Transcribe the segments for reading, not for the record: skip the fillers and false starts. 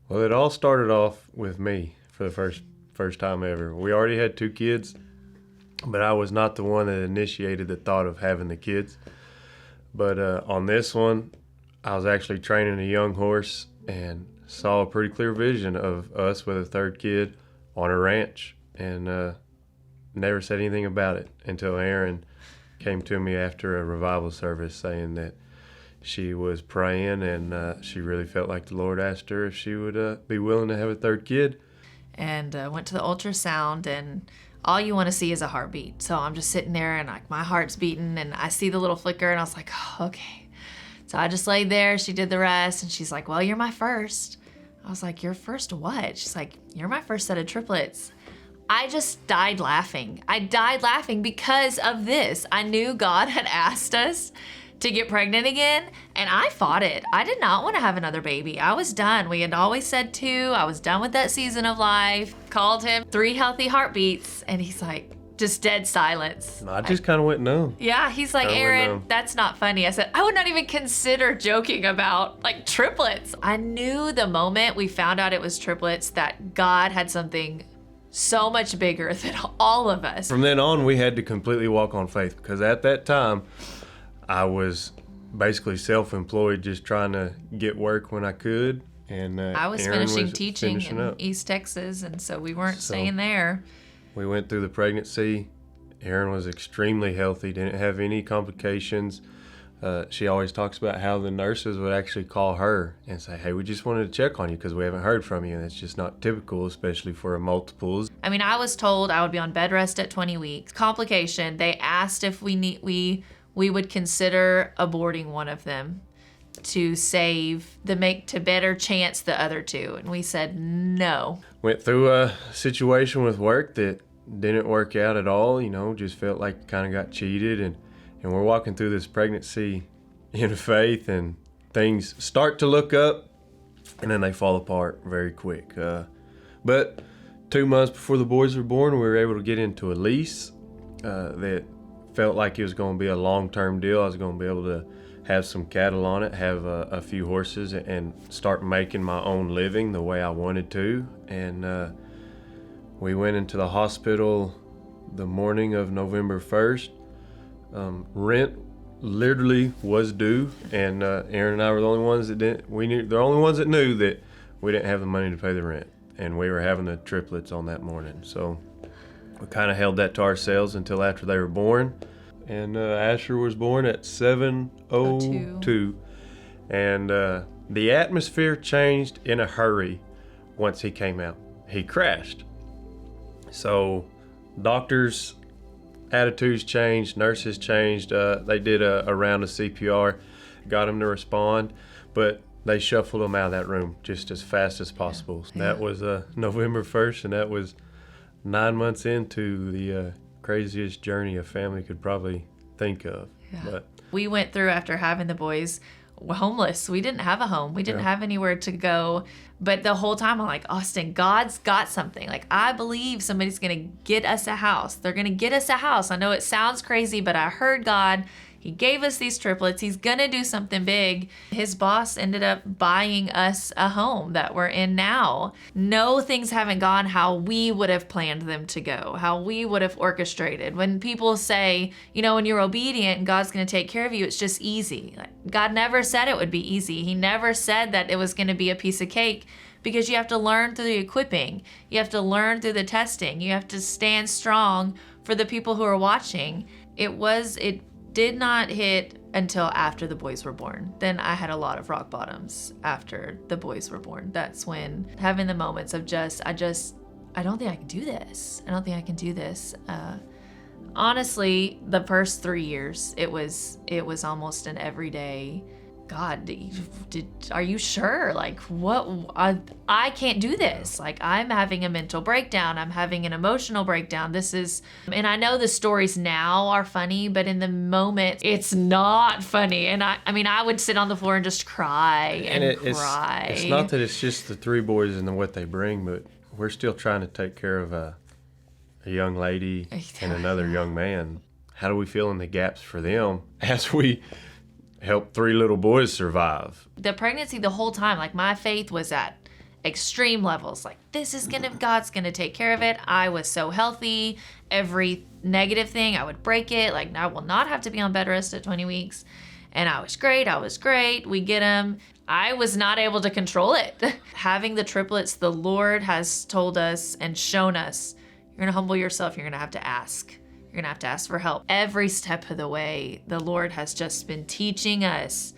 Well, it all started off with me for the first time ever. We already had 2 kids, but I was not the one that initiated the thought of having the kids. But on this one, I was actually training a young horse and saw a pretty clear vision of us with a 3rd kid on a ranch, and never said anything about it until Erin came to me after a revival service saying that she was praying and she really felt like the Lord asked her if she would be willing to have a 3rd kid. And went to the ultrasound, and all you want to see is a heartbeat. So I'm just sitting there and like my heart's beating and I see the little flicker and I was like, oh, okay. So I just laid there. She did the rest and she's like, well, you're my first. I was like, your first what? She's like, you're my first set of triplets. I just died laughing. I died laughing because of this. I knew God had asked us to get pregnant again, and I fought it. I did not want to have another baby. I was done. We had always said 2. I was done with that season of life. Called him 3 healthy heartbeats, and he's like, just dead silence. I just kind of went numb. Yeah, he's like, Erin, that's not funny. I said, I would not even consider joking about like triplets. I knew the moment we found out it was triplets that God had something so much bigger than all of us. From then on, we had to completely walk on faith, because at that time, I was basically self-employed, just trying to get work when I could. And I was Erin finishing was teaching finishing in up. East Texas, and so we weren't staying there. We went through the pregnancy. Erin was extremely healthy, didn't have any complications. She always talks about how the nurses would actually call her and say, hey, we just wanted to check on you because we haven't heard from you. And it's just not typical, especially for a multiples. I mean, I was told I would be on bed rest at 20 weeks. Complication, they asked if we would consider aborting one of them to better chance the other 2. And we said no. Went through a situation with work that didn't work out at all, just felt like kind of got cheated. And we're walking through this pregnancy in faith, and things start to look up, and then they fall apart very quick. But 2 months before the boys were born, we were able to get into a lease that felt like it was going to be a long-term deal. I was going to be able to have some cattle on it, have a few horses, and start making my own living the way I wanted to. And we went into the hospital the morning of November 1st. Rent literally was due, and Erin and I were the only ones that didn't. The only ones that knew that we didn't have the money to pay the rent, and we were having the triplets on that morning. So we kind of held that to ourselves until after they were born. And Asher was born at 7:02, and the atmosphere changed in a hurry once he came out. He crashed. So doctors' attitudes changed, nurses changed. They did a round of CPR, got him to respond, but they shuffled him out of that room just as fast as possible. Yeah. That was November 1st, and that was 9 months into the craziest journey a family could probably think of. Yeah. But we went through, after having the boys, homeless. We didn't have a home. We didn't have anywhere to go. But the whole time I'm like, Austin, God's got something. Like, I believe somebody's going to get us a house. They're going to get us a house. I know it sounds crazy, but I heard God. He gave us these triplets. He's going to do something big. His boss ended up buying us a home that we're in now. No, things haven't gone how we would have planned them to go, how we would have orchestrated. When people say, when you're obedient and God's going to take care of you, it's just easy. God never said it would be easy. He never said that it was going to be a piece of cake, because you have to learn through the equipping. You have to learn through the testing. You have to stand strong for the people who are watching. It did not hit until after the boys were born. Then I had a lot of rock bottoms after the boys were born. That's when having the moments of I don't think I can do this. I don't think I can do this. Honestly, the first 3 years, it was almost an everyday, God, are you sure? Like, what? I can't do this. Like, I'm having a mental breakdown. I'm having an emotional breakdown. And I know the stories now are funny, but in the moment, it's not funny. And I would sit on the floor and just cry and cry. It's not that it's just the 3 boys and what they bring, but we're still trying to take care of a young lady and another young man. How do we fill in the gaps for them as we help 3 little boys survive? The pregnancy, the whole time, like, my faith was at extreme levels. Like, God's gonna take care of it. I was so healthy. Every negative thing, I would break it. Like, I will not have to be on bed rest at 20 weeks. And I was great. We get them. I was not able to control it. Having the triplets, the Lord has told us and shown us, you're gonna humble yourself. You're gonna have to ask. You're gonna have to ask for help. Every step of the way, the Lord has just been teaching us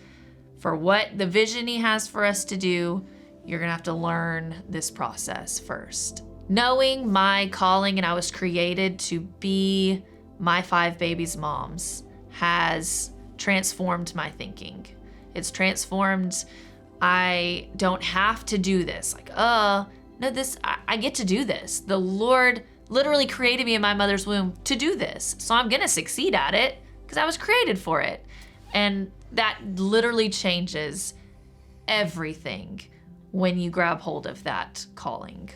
for what the vision he has for us to do. You're gonna have to learn this process first. Knowing my calling and I was created to be my 5 babies' moms has transformed my thinking. It's transformed. I don't have to do this. Like, no, I get to do this. The Lord literally created me in my mother's womb to do this. So I'm gonna succeed at it because I was created for it. And that literally changes everything when you grab hold of that calling.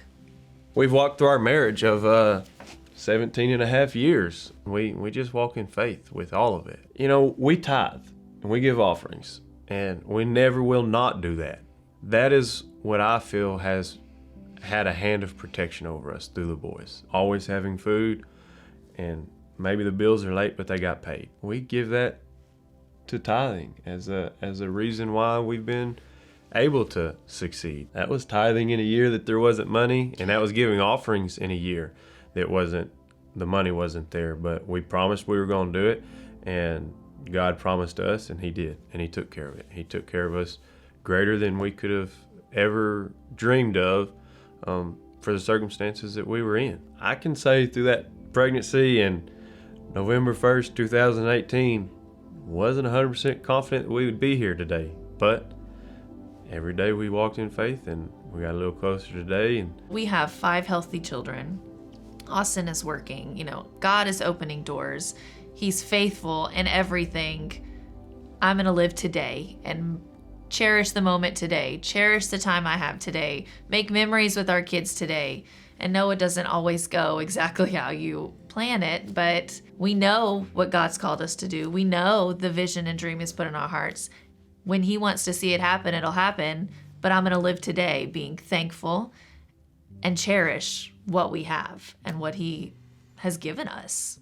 We've walked through our marriage of 17 and a half years. We just walk in faith with all of it. You know, we tithe and we give offerings, and we never will not do that. That is what I feel has had a hand of protection over us through the boys. Always having food, and maybe the bills are late, but they got paid. We give that to tithing as a reason why we've been able to succeed. That was tithing in a year that there wasn't money, and that was giving offerings in a year that the money wasn't there, but we promised we were going to do it, and God promised us, and he did, and he took care of it. He took care of us greater than we could have ever dreamed of for the circumstances that we were in. I can say through that pregnancy and November 1st, 2018, wasn't 100% confident that we would be here today, but every day we walked in faith, and we got a little closer today. And we have 5 healthy children. Austin is working. You know, God is opening doors. He's faithful in everything. I'm going to live today and cherish the moment today. Cherish the time I have today. Make memories with our kids today. And no, it doesn't always go exactly how you plan it, but we know what God's called us to do. We know the vision and dream He's put in our hearts. When He wants to see it happen, it'll happen. But I'm going to live today being thankful and cherish what we have and what He has given us.